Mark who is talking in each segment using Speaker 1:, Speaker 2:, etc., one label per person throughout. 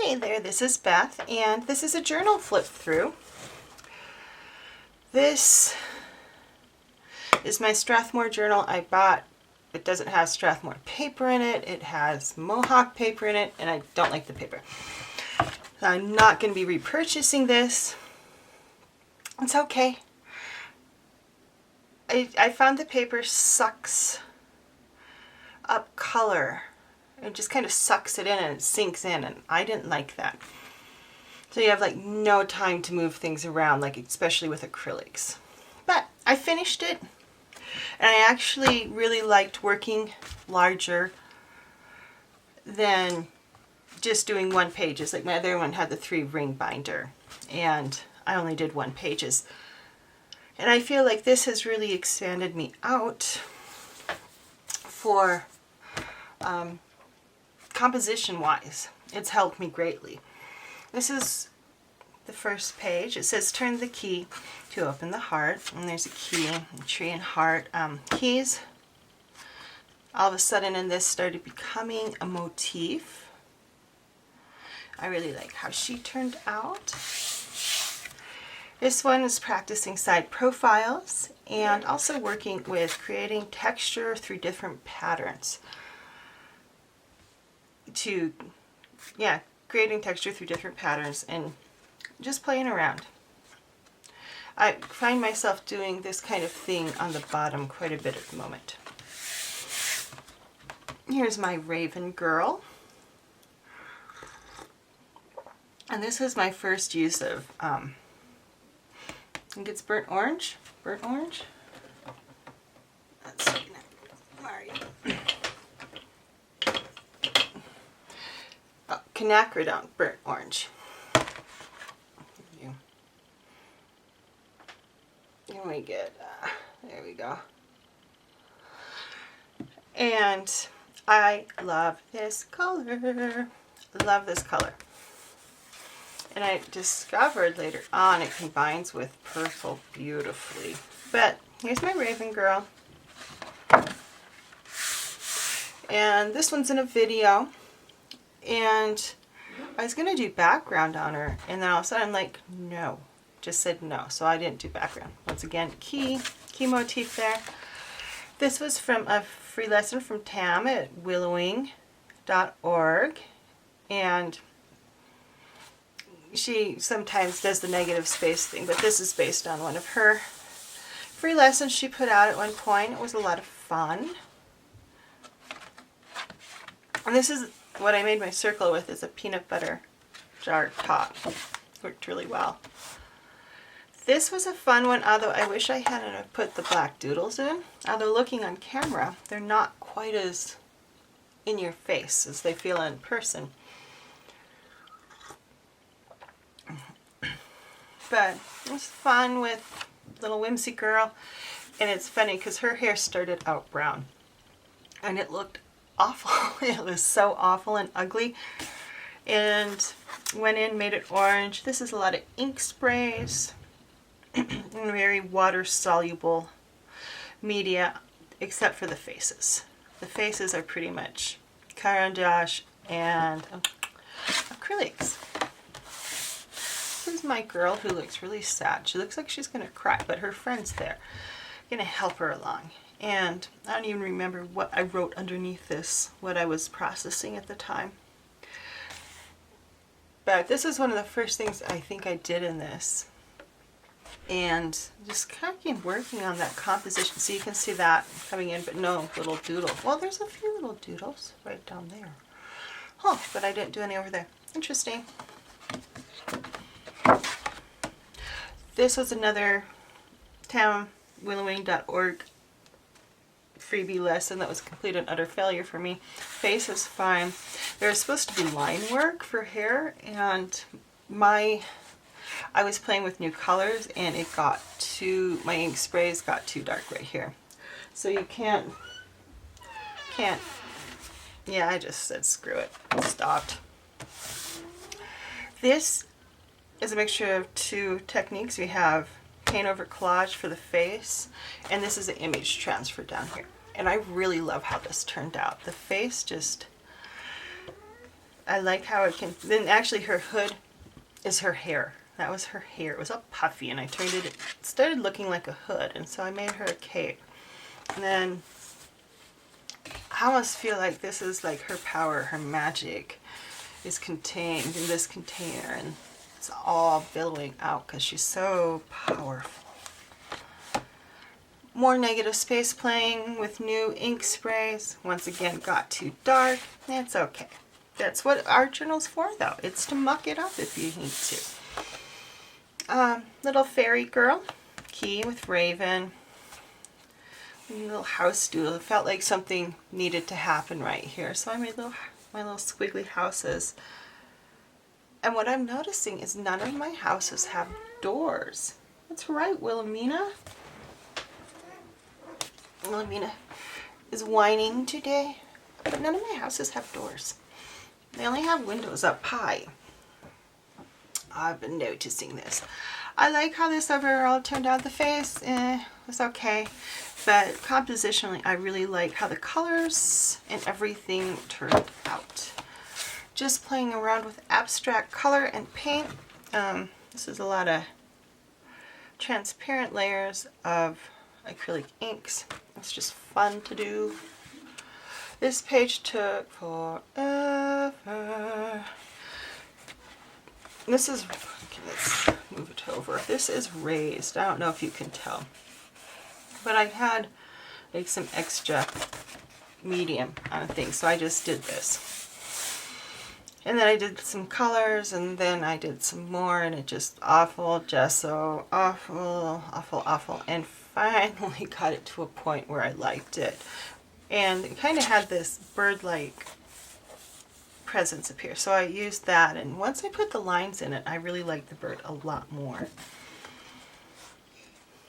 Speaker 1: Hey there, this is Beth, and this is a journal flip through. This is my Strathmore journal I bought. It doesn't have Strathmore paper in it, it has Mohawk paper in it, and I don't like the paper. I'm not going to be repurchasing this. It's okay. I found the paper sucks up color. It just kind of sucks it in and it sinks in, and I didn't like that. So you have like no time to move things around, like especially with acrylics. But I finished it, and I actually really liked working larger than just doing one pages. Like my other one had the 3-ring binder, and I only did 1 pages. And I feel like this has really expanded me out for composition wise. It's helped me greatly. This is the first page. It says turn the key to open the heart, and there's a key, a tree and heart. Keys all of a sudden in this started becoming a motif. I really like how she turned out. This one is practicing side profiles and also working with creating texture through different patterns. Creating texture through different patterns and just playing around. I find myself doing this kind of thing on the bottom quite a bit at the moment. Here's my Raven Girl. And this was my first use of I think it's burnt orange. Burnt orange? Let's see. Where are you? Oh, quinacridone burnt orange. And we get, there we go. And I love this color. Love this color. And I discovered later on it combines with purple beautifully. But here's my Raven Girl. And this one's in a video. And I was going to do background on her. And then all of a sudden I'm like, no. Just said no. So I didn't do background. Once again, key motif there. This was from a free lesson from Tam at willowing.org. And she sometimes does the negative space thing, but this is based on one of her free lessons she put out at one point. It was a lot of fun. And this is what I made my circle with, is a peanut butter jar top. Worked really well. This was a fun one, although I wish I hadn't put the black doodles in. Although looking on camera, they're not quite as in your face as they feel in person. But it was fun with little Whimsy Girl, and it's funny because her hair started out brown and it looked awful. It was so awful and ugly, and went in, made it orange. This is a lot of ink sprays and very water soluble media, except for the faces. The faces are pretty much Caran d'Ache and acrylics. This is my girl who looks really sad. She looks like she's going to cry, but her friend's there, going to help her along. And I don't even remember what I wrote underneath this, what I was processing at the time. But this is one of the first things I think I did in this. And just kind of working on that composition. So you can see that coming in, but no little doodle. Well, there's a few little doodles right down there. Oh, but I didn't do any over there. Interesting. This was another willowing.org freebie lesson that was a complete and utter failure for me. Face is fine. There's supposed to be line work for hair, and I was playing with new colors, and it got my ink sprays got too dark right here. So you can't, yeah, I just said screw it. Stopped. This is a mixture of 2 techniques. We have paint over collage for the face, and this is an image transfer down here. And I really love how this turned out. The face just, I like how it can, then actually her hood is her hair. That was her hair. It was all puffy, and I turned it, it started looking like a hood, and so I made her a cape. And then I almost feel like this is like her power, her magic is contained in this container, and it's all billowing out because she's so powerful. More negative space playing with new ink sprays. Once again, got too dark. It's okay. That's what art journal's for, though. It's to muck it up if you need to. Little fairy girl, key with Raven. Little house stool. It felt like something needed to happen right here, so I made my little squiggly houses. And what I'm noticing is none of my houses have doors. That's right, Wilhelmina. Wilhelmina is whining today, but none of my houses have doors. They only have windows up high. I've been noticing this. I like how this overall turned out. The face, was okay. But compositionally, I really like how the colors and everything turned out. Just playing around with abstract color and paint. This is a lot of transparent layers of acrylic inks. It's just fun to do. This page took forever. This is, okay, let's move it over. This is raised. I don't know if you can tell, but I had like some extra medium on things, so I just did this. And then I did some colors, and then I did some more, and it just awful gesso, awful, awful, awful. And finally got it to a point where I liked it. And it kind of had this bird-like presence up here. So I used that, and once I put the lines in it, I really liked the bird a lot more.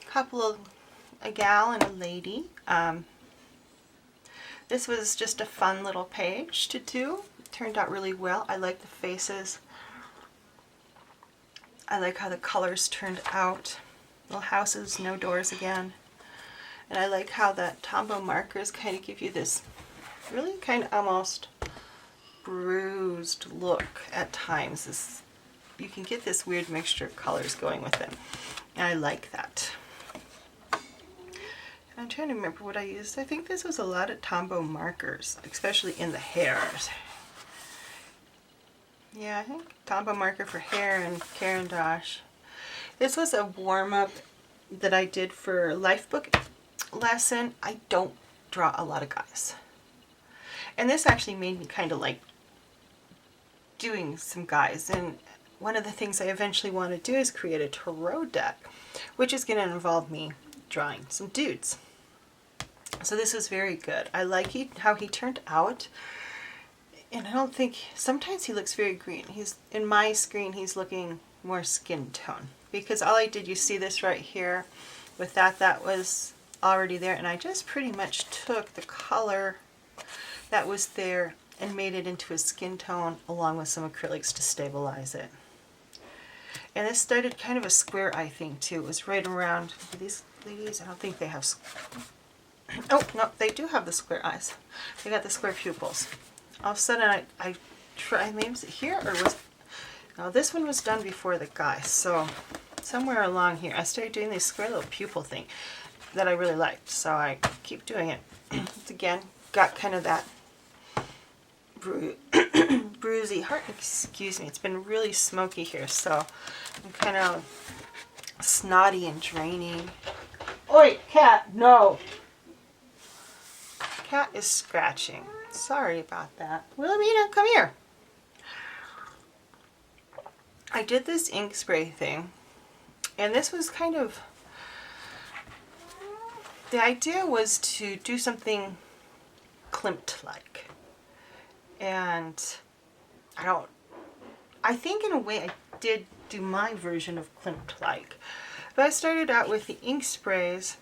Speaker 1: Couple of, a gal and a lady. This was just a fun little page to do. It turned out really well. I like the faces. I like how the colors turned out. Little houses, no doors again. And I like how that Tombow markers kind of give you this really kind of almost bruised look at times. This, you can get this weird mixture of colors going with them. And I like that. I'm trying to remember what I used. I think this was a lot of Tombow markers, especially in the hairs. Yeah, I think Tombow marker for hair and Caran d'Ache. This was a warm-up that I did for Life Book lesson. I don't draw a lot of guys. And this actually made me kind of like doing some guys. And one of the things I eventually want to do is create a tarot deck, which is going to involve me drawing some dudes. So this is very good. I like how he turned out. And I don't think, sometimes he looks very green. He's, in my screen, he's looking more skin tone. Because all I did, you see this right here, with that was already there. And I just pretty much took the color that was there and made it into a skin tone along with some acrylics to stabilize it. And this started kind of a square eye thing too. It was right around these ladies. I don't think they have, oh no, they do have the square eyes. They got the square pupils. All of a sudden I tried, maybe was it here or was, no, this one was done before the guy. So somewhere along here I started doing this square little pupil thing that I really liked. So I keep doing it. It's again got kind of that bruisey heart. Excuse me, it's been really smoky here, so I'm kind of snotty and draining. Oi, cat, no! Cat is scratching. Sorry about that. Wilhelmina, come here. I did this ink spray thing, and this was kind of, the idea was to do something Klimt-like. And I think in a way I did do my version of Klimt-like. But I started out with the ink sprays,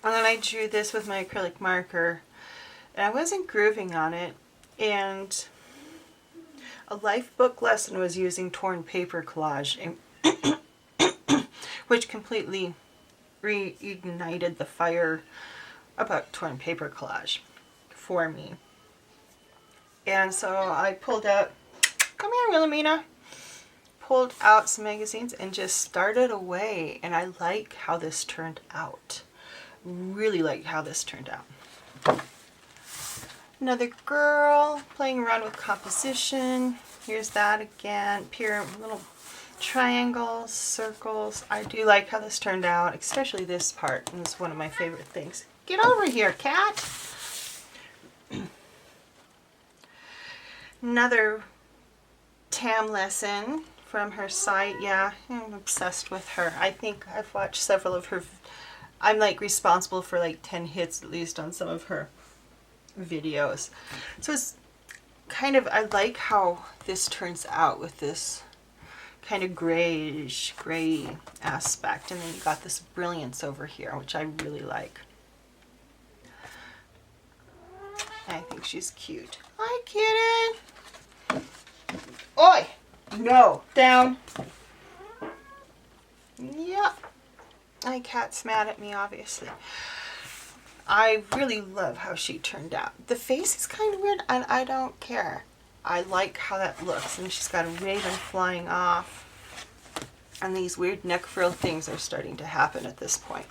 Speaker 1: and then I drew this with my acrylic marker, and I wasn't grooving on it, and a Life Book lesson was using torn paper collage, which completely reignited the fire about torn paper collage for me. And so I pulled out Come here, Wilhelmina. Pulled out some magazines and just started away. And I like how this turned out. Really like how this turned out. Another girl playing around with composition. Here's that again. Little triangles, circles. I do like how this turned out, especially this part. And it's one of my favorite things. Get over here, cat. Another Tam lesson from her site. Yeah, I'm obsessed with her. I think I've watched several of her. I'm like responsible for like 10 hits at least on some of her videos. So it's kind of, I like how this turns out with this kind of grayish gray aspect, and then you got this brilliance over here, which I really like. I think she's cute. Hi, kitten. Oi! No, down. Yep. My cat's mad at me, obviously. I really love how she turned out. The face is kind of weird, and I don't care. I like how that looks. And she's got a raven flying off. And these weird neck frill things are starting to happen at this point.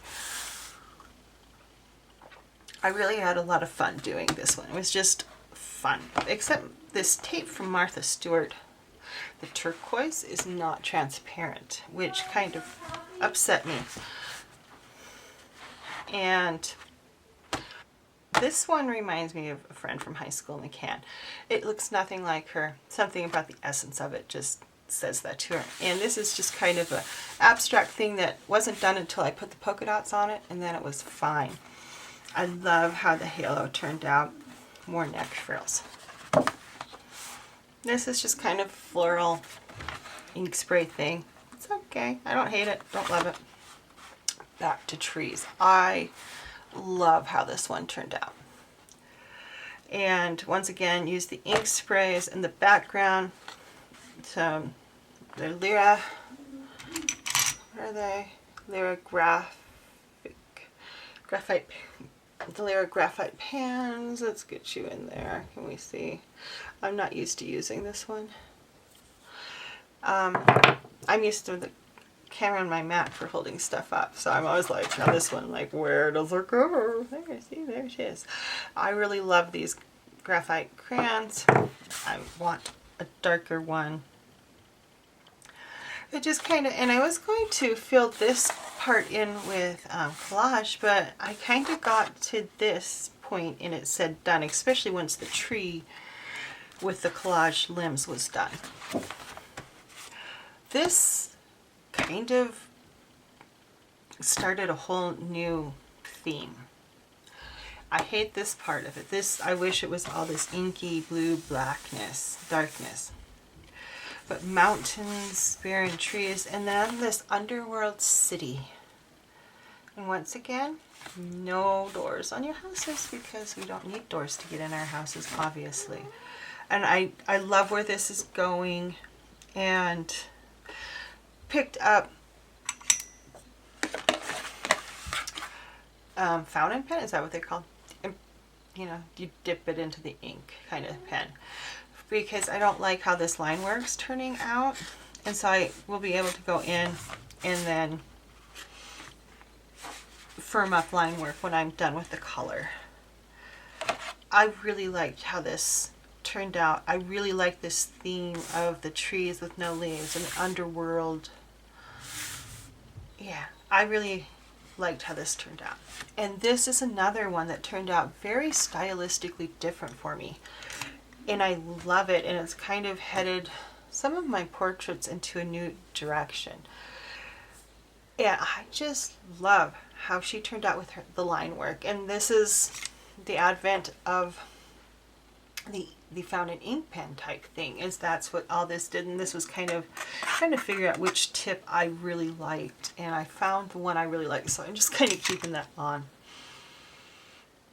Speaker 1: I really had a lot of fun doing this one. It was just fun. Except this tape from Martha Stewart, the turquoise, is not transparent, which kind of upset me. And this one reminds me of a friend from high school in the can. It looks nothing like her. Something about the essence of it just says that to her. And this is just kind of an abstract thing that wasn't done until I put the polka dots on it, and then it was fine. I love how the halo turned out. More neck frills. This is just kind of floral ink spray thing. It's okay. I don't hate it. Don't love it. Back to trees. I love how this one turned out. And once again, use the ink sprays in the background. So they're Lyra. What are they? Lyra graphite. The Lyra graphite pans. Let's get you in there. Can we see? I'm not used to using this one. I'm used to the camera on my mat for holding stuff up, so I'm always like, now this one, like, where does it go? There, see, there she is. I really love these graphite crayons. I want a darker one. It just kind of, and I was going to fill this part in with collage, but I kind of got to this point and it said done, especially once the tree with the collage limbs was done. This kind of started a whole new theme. I hate this part of it. I wish it was all this inky blue blackness, darkness. But mountains, barren trees, and then this underworld city. And once again, no doors on your houses because we don't need doors to get in our houses, obviously. And I love where this is going, and picked up fountain pen, is that what they're called? You know, you dip it into the ink kind of pen, because I don't like how this line work's turning out, and so I will be able to go in and then firm up line work when I'm done with the color. I really liked how this turned out. I really like this theme of the trees with no leaves and the underworld. Yeah, I really liked how this turned out. And this is another one that turned out very stylistically different for me. And I love it, and it's kind of headed some of my portraits into a new direction. Yeah, I just love how she turned out with the line work. And this is the advent of the fountain ink pen type thing, is that's what all this did. And this was kind of trying to figure out which tip I really liked, and I found the one I really liked, so I'm just kind of keeping that on.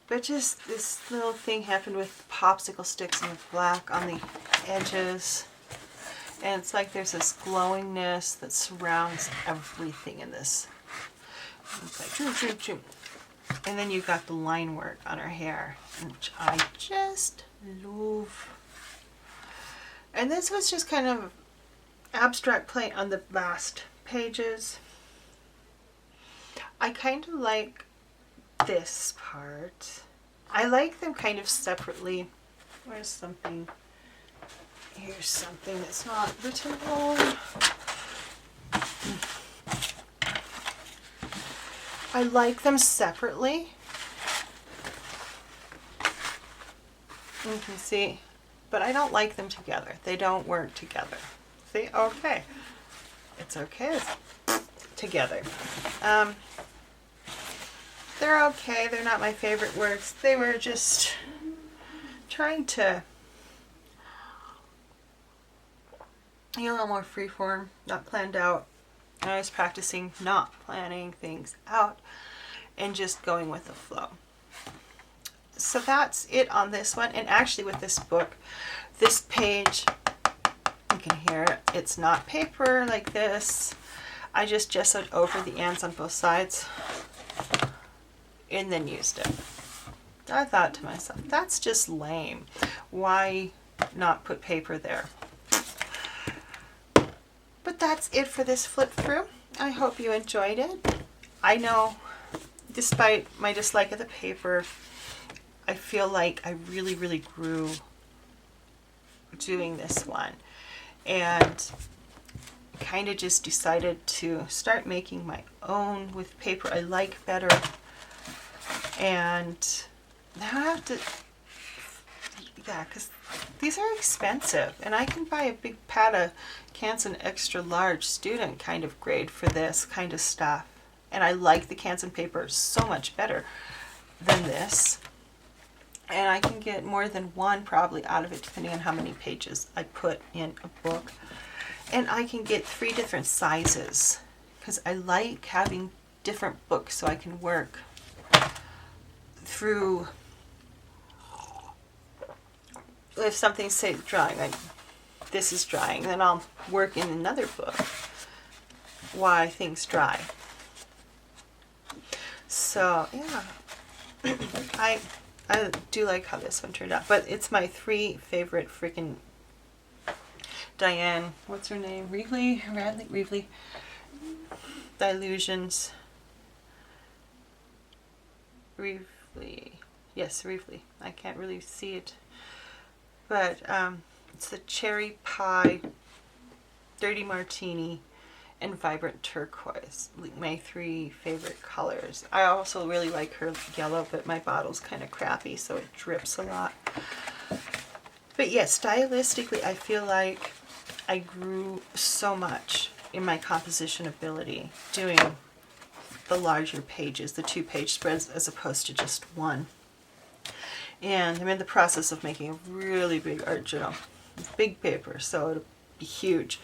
Speaker 1: But just this little thing happened with popsicle sticks and black on the edges, and it's like there's this glowingness that surrounds everything in this. It's like choo, choo, choo. And then you've got the line work on her hair, which I just love. And this was just kind of abstract play on the last pages. I kind of like this part. I like them kind of separately. Where's something? Here's something that's not written on. I like them separately. You can see, but I don't like them together. They don't work together. See? Okay. It's okay together. They're okay. They're not my favorite works. They were just trying to, a little more freeform, not planned out. I was practicing not planning things out and just going with the flow. So that's it on this one. And actually with this book, this page, you can hear it, it's not paper like this. I just gessoed over the ends on both sides and then used it. I thought to myself, that's just lame. Why not put paper there? But that's it for this flip through. I hope you enjoyed it. I know, despite my dislike of the paper, I feel like I really, really grew doing this one. And kind of just decided to start making my own with paper I like better. And now I have to, yeah, because these are expensive. And I can buy a big pad of Canson extra large student kind of grade for this kind of stuff. And I like the Canson paper so much better than this. And I can get more than one probably out of it depending on how many pages I put in a book. And I can get 3 different sizes because I like having different books so I can work through. If something's, say, drawing, like this is drying, then I'll work in another book while things dry. So, yeah. I do like how this one turned out. But it's my 3 favorite freaking Diane, what's her name? Reevely? Delusions. Reevely. Yes, Reevely. I can't really see it. But it's the Cherry Pie, Dirty Martini, and Vibrant Turquoise. My 3 favorite colors. I also really like her yellow, but my bottle's kind of crappy, so it drips a lot. But yes, stylistically, I feel like I grew so much in my composition ability doing the larger pages, the 2-page spreads, as opposed to just one. And I'm in the process of making a really big art journal, big paper, so it'll be huge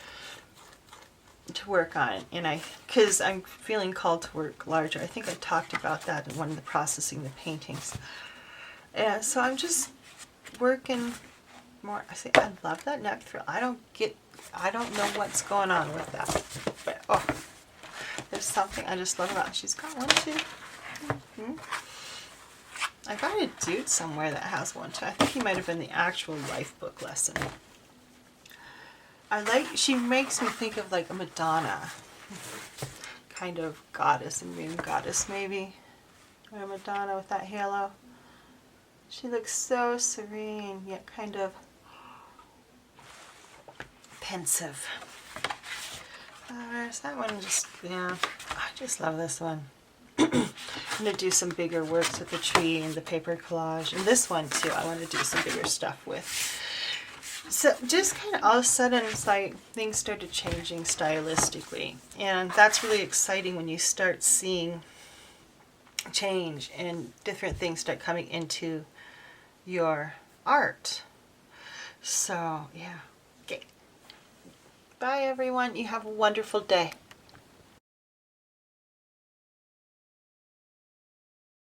Speaker 1: to work on. And because I'm feeling called to work larger. I think I talked about that in one of the processing the paintings. And so I'm just working more. I love that neck frill. I don't know what's going on with that. But oh, there's something I just love about it. She's got one too. Mm-hmm. I got a dude somewhere that has one too. I think he might have been the actual life book lesson. She makes me think of like a Madonna. Kind of goddess, a moon goddess maybe. Or a Madonna with that halo. She looks so serene, yet kind of pensive. There's that one, yeah, I just love this one. I'm going to do some bigger works with the tree and the paper collage. And this one too, I want to do some bigger stuff with. So just kind of all of a sudden it's like things started changing stylistically. And that's really exciting when you start seeing change and different things start coming into your art. So yeah. Okay. Bye everyone. You have a wonderful day.